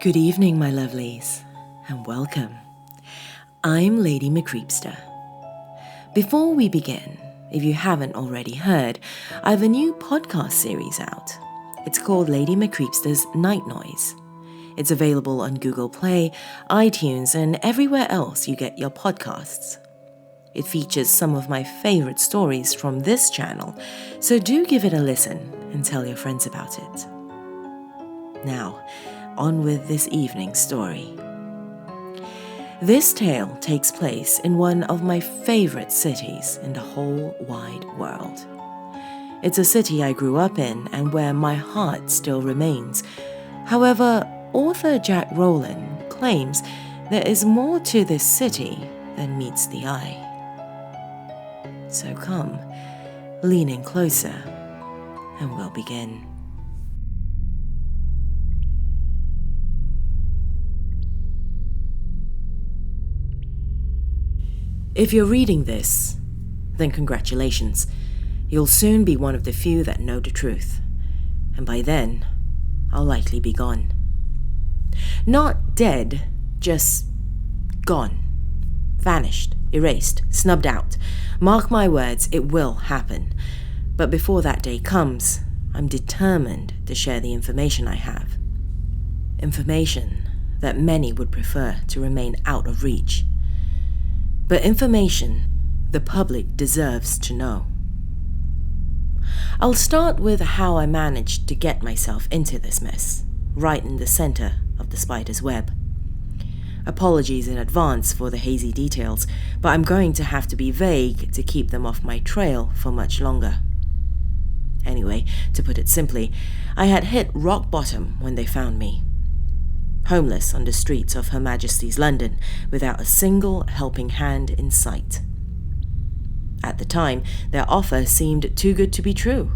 Good evening, my lovelies, and welcome. I'm Lady Creepypasta. Before we begin, if you haven't already heard, I have a new podcast series out. It's called Lady Creepypasta's Night Noise. It's available on Google Play, iTunes, and everywhere else you get your podcasts. It features some of my favorite stories from this channel, so do give it a listen and tell your friends about it. Now, on with this evening's story. This tale takes place in one of my favorite cities in the whole wide world. It's a city I grew up in and where my heart still remains. However, author Jack Roland claims there is more to this city than meets the eye. So come, lean in closer, and we'll begin. If you're reading this, then congratulations. You'll soon be one of the few that know the truth. And by then, I'll likely be gone. Not dead, just gone. Vanished, erased, snubbed out. Mark my words, it will happen. But before that day comes, I'm determined to share the information I have. Information that many would prefer to remain out of reach. But information the public deserves to know. I'll start with how I managed to get myself into this mess, right in the center of the spider's web. Apologies in advance for the hazy details, but I'm going to have to be vague to keep them off my trail for much longer. Anyway, to put it simply, I had hit rock bottom when they found me. Homeless on the streets of Her Majesty's London, without a single helping hand in sight. At the time, their offer seemed too good to be true.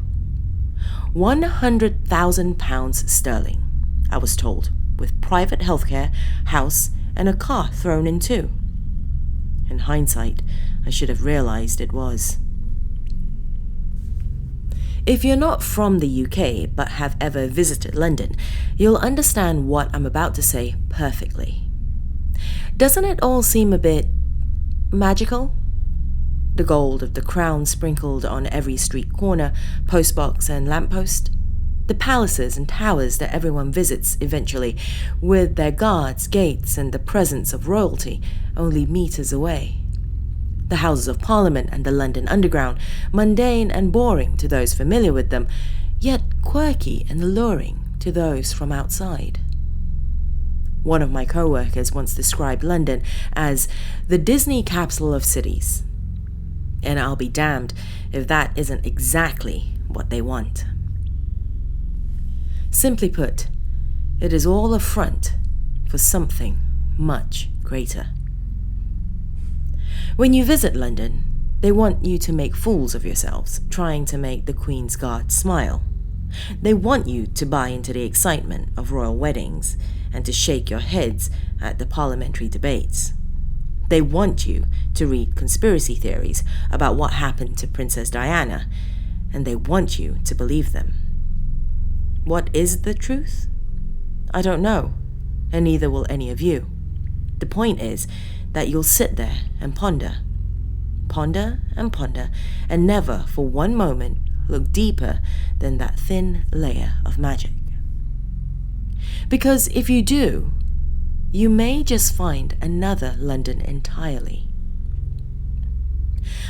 £100,000 sterling, I was told, with private healthcare, house, and a car thrown in too. In hindsight, I should have realized it was. If you're not from the UK but have ever visited London, you'll understand what I'm about to say perfectly. Doesn't it all seem a bit magical? The gold of the crown sprinkled on every street corner, postbox and lamppost. The palaces and towers that everyone visits eventually, with their guards, gates and the presence of royalty only meters away. The Houses of Parliament and the London Underground, mundane and boring to those familiar with them, yet quirky and alluring to those from outside. One of my co-workers once described London as the Disney capsule of cities. And I'll be damned if that isn't exactly what they want. Simply put, it is all a front for something much greater. When you visit London, they want you to make fools of yourselves, trying to make the Queen's Guard smile. They want you to buy into the excitement of royal weddings and to shake your heads at the parliamentary debates. They want you to read conspiracy theories about what happened to Princess Diana, and they want you to believe them. What is the truth? I don't know, and neither will any of you. The point is that you'll sit there and ponder and ponder, and never for one moment look deeper than that thin layer of magic. Because if you do, you may just find another London entirely.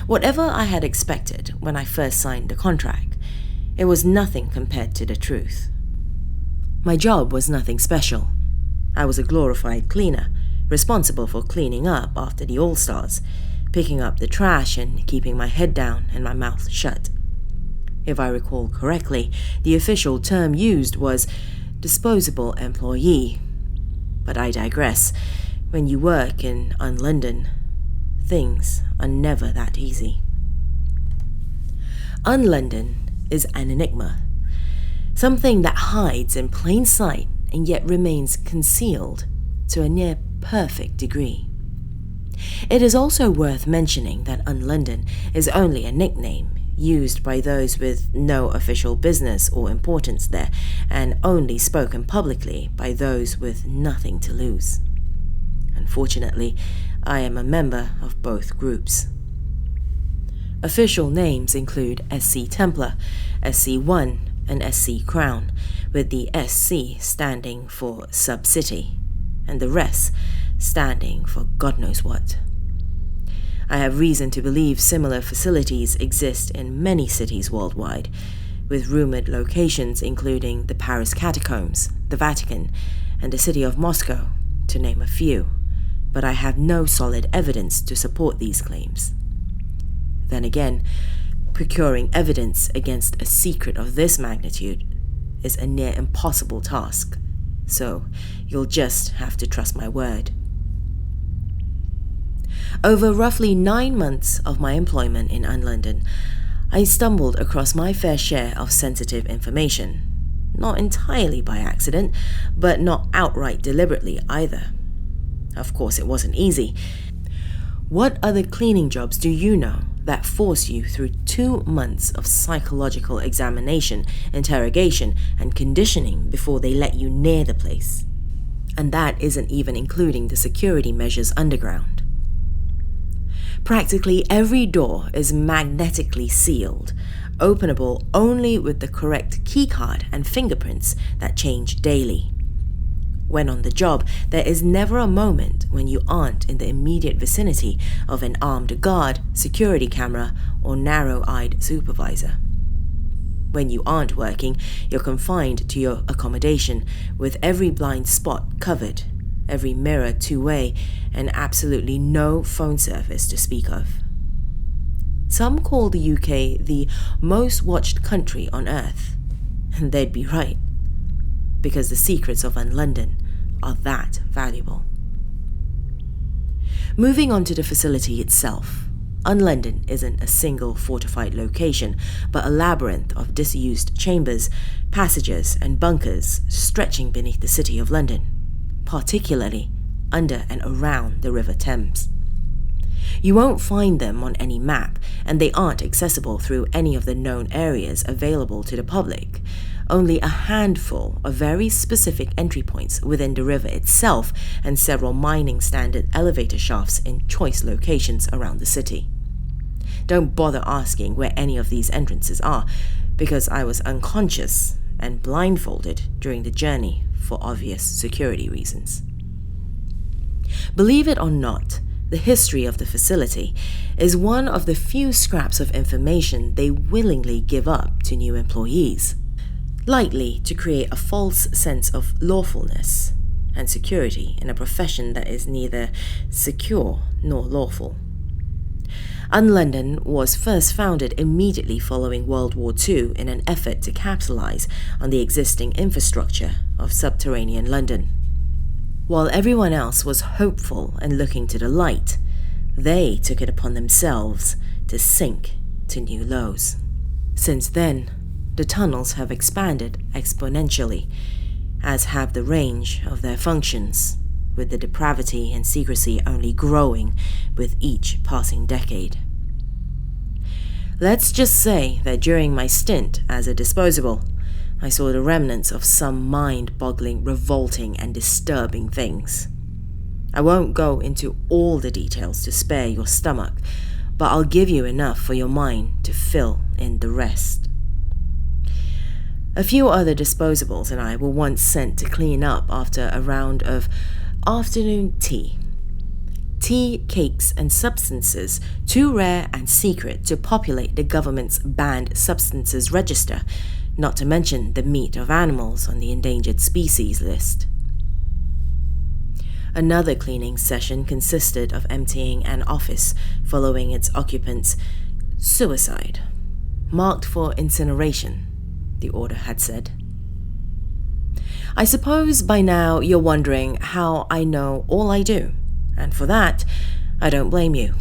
Whatever I had expected when I first signed the contract, it was nothing compared to the truth. My job was nothing special. I was a glorified cleaner, responsible for cleaning up after the All-Stars, picking up the trash and keeping my head down and my mouth shut. If I recall correctly, the official term used was disposable employee. But I digress. When you work in Un-London, things are never that easy. Un-London is an enigma, something that hides in plain sight and yet remains concealed to a near perfect degree. It is also worth mentioning that Un-London is only a nickname used by those with no official business or importance there, and only spoken publicly by those with nothing to lose. Unfortunately, I am a member of both groups. Official names include SC Templar, SC1, and SC Crown, with the SC standing for Sub-City, and the rest standing for God knows what. I have reason to believe similar facilities exist in many cities worldwide, with rumored locations including the Paris Catacombs, the Vatican, and the city of Moscow, to name a few, but I have no solid evidence to support these claims. Then again, procuring evidence against a secret of this magnitude is a near impossible task, so you'll just have to trust my word. Over roughly 9 months of my employment in London, I stumbled across my fair share of sensitive information, not entirely by accident, but not outright deliberately either. Of course, it wasn't easy. What other cleaning jobs do you know that force you through 2 months of psychological examination, interrogation, and conditioning before they let you near the place? And that isn't even including the security measures underground. Practically every door is magnetically sealed, openable only with the correct keycard and fingerprints that change daily. When on the job, there is never a moment when you aren't in the immediate vicinity of an armed guard, security camera, or narrow-eyed supervisor. When you aren't working, you're confined to your accommodation with every blind spot covered, every mirror two-way, and absolutely no phone service to speak of. Some call the UK the most watched country on earth, and they'd be right, because the secrets of London are that valuable. Moving on to the facility itself, London isn't a single fortified location, but a labyrinth of disused chambers, passages, and bunkers stretching beneath the city of London, particularly under and around the River Thames. You won't find them on any map, and they aren't accessible through any of the known areas available to the public. Only a handful of very specific entry points within the river itself and several mining standard elevator shafts in choice locations around the city. Don't bother asking where any of these entrances are, because I was unconscious and blindfolded during the journey for obvious security reasons. Believe it or not, the history of the facility is one of the few scraps of information they willingly give up to new employees, likely to create a false sense of lawfulness and security in a profession that is neither secure nor lawful. London was first founded immediately following World War II in an effort to capitalize on the existing infrastructure of subterranean London. While everyone else was hopeful and looking to the light, they took it upon themselves to sink to new lows. Since then, the tunnels have expanded exponentially, as have the range of their functions, with the depravity and secrecy only growing with each passing decade. Let's just say that during my stint as a disposable, I saw the remnants of some mind-boggling, revolting, and disturbing things. I won't go into all the details to spare your stomach, but I'll give you enough for your mind to fill in the rest. A few other disposables and I were once sent to clean up after a round of afternoon tea. Tea, cakes, and substances too rare and secret to populate the government's banned substances register, not to mention the meat of animals on the endangered species list. Another cleaning session consisted of emptying an office following its occupant's suicide, marked for incineration, the order had said. I suppose by now you're wondering how I know all I do, and for that, I don't blame you.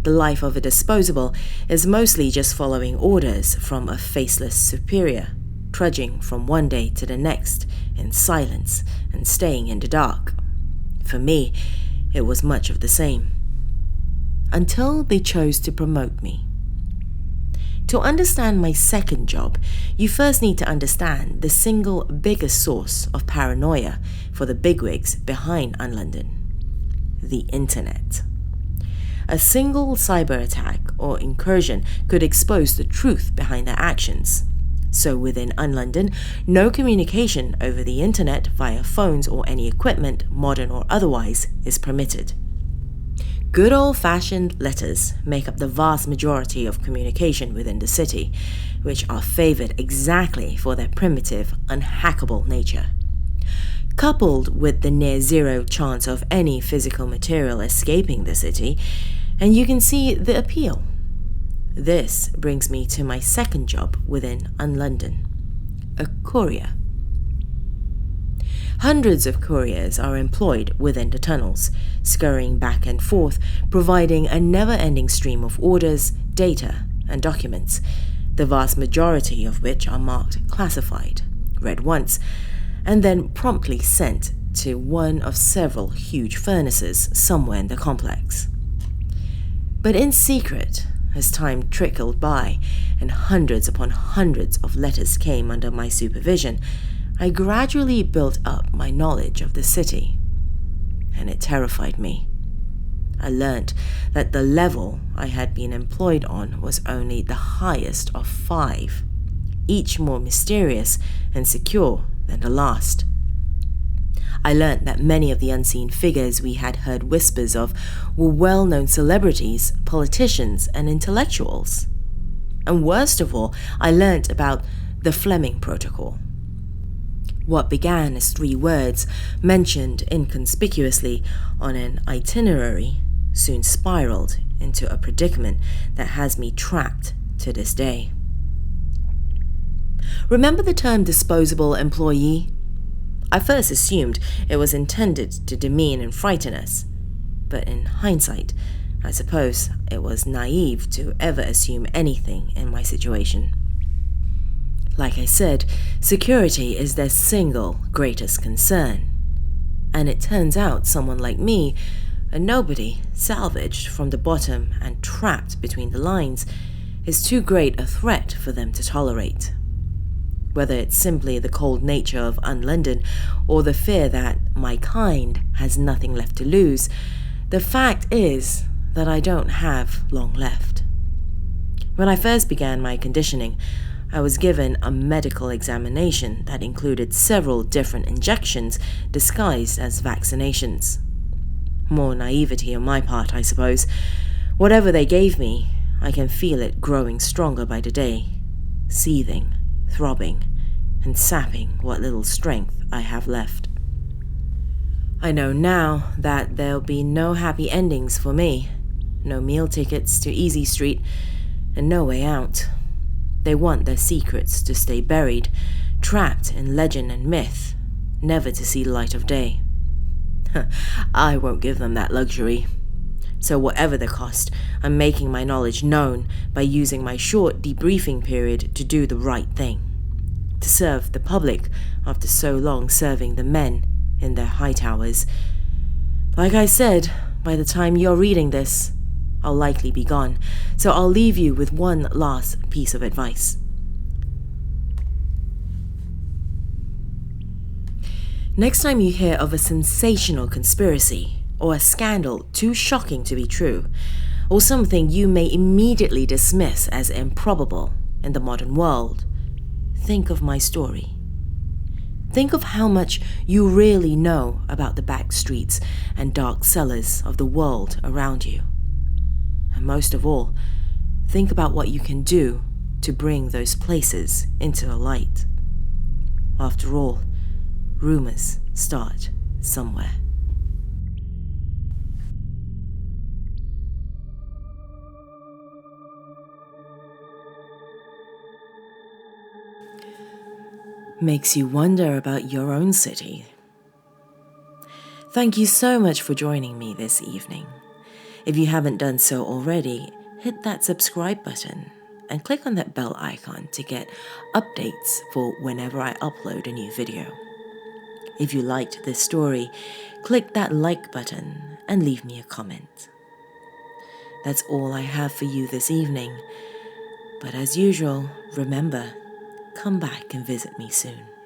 The life of a disposable is mostly just following orders from a faceless superior, trudging from one day to the next in silence and staying in the dark. For me, it was much of the same. Until they chose to promote me. To understand my second job, you first need to understand the single biggest source of paranoia for the bigwigs behind Unlondon: the internet. A single cyber attack or incursion could expose the truth behind their actions. So within Unlondon, no communication over the internet via phones or any equipment, modern or otherwise, is permitted. Good old-fashioned letters make up the vast majority of communication within the city, which are favored exactly for their primitive, unhackable nature. Coupled with the near-zero chance of any physical material escaping the city, and you can see the appeal. This brings me to my second job within Unlondon: a courier. Hundreds of couriers are employed within the tunnels, scurrying back and forth, providing a never-ending stream of orders, data, and documents, the vast majority of which are marked classified, read once, and then promptly sent to one of several huge furnaces somewhere in the complex. But in secret, as time trickled by and hundreds upon hundreds of letters came under my supervision, I gradually built up my knowledge of the city, and it terrified me. I learnt that the level I had been employed on was only the highest of 5, each more mysterious and secure than the last. I learnt that many of the unseen figures we had heard whispers of were well-known celebrities, politicians, and intellectuals. And worst of all, I learnt about the Fleming Protocol. What began as 3 words mentioned inconspicuously on an itinerary soon spiraled into a predicament that has me trapped to this day. Remember the term disposable employee? I first assumed it was intended to demean and frighten us, but in hindsight, I suppose it was naive to ever assume anything in my situation. Like I said, security is their single greatest concern, and it turns out someone like me, a nobody salvaged from the bottom and trapped between the lines, is too great a threat for them to tolerate. Whether it's simply the cold nature of Unlondon or the fear that my kind has nothing left to lose, the fact is that I don't have long left. When I first began my conditioning, I was given a medical examination that included several different injections disguised as vaccinations. More naivety on my part, I suppose. Whatever they gave me, I can feel it growing stronger by the day, seething, throbbing, and sapping what little strength I have left. I know now that there'll be no happy endings for me, no meal tickets to Easy Street, and no way out. They want their secrets to stay buried, trapped in legend and myth, never to see the light of day. I won't give them that luxury. So whatever the cost, I'm making my knowledge known by using my short debriefing period to do the right thing, to serve the public after so long serving the men in their high towers. Like I said, by the time you're reading this, I'll likely be gone, so I'll leave you with one last piece of advice. Next time you hear of a sensational conspiracy, or a scandal too shocking to be true, or something you may immediately dismiss as improbable in the modern world, think of my story. Think of how much you really know about the back streets and dark cellars of the world around you. And most of all, think about what you can do to bring those places into the light. After all, rumors start somewhere. Makes you wonder about your own city. Thank you so much for joining me this evening. If you haven't done so already, hit that subscribe button and click on that bell icon to get updates for whenever I upload a new video. If you liked this story, click that like button and leave me a comment. That's all I have for you this evening. But as usual, remember, come back and visit me soon.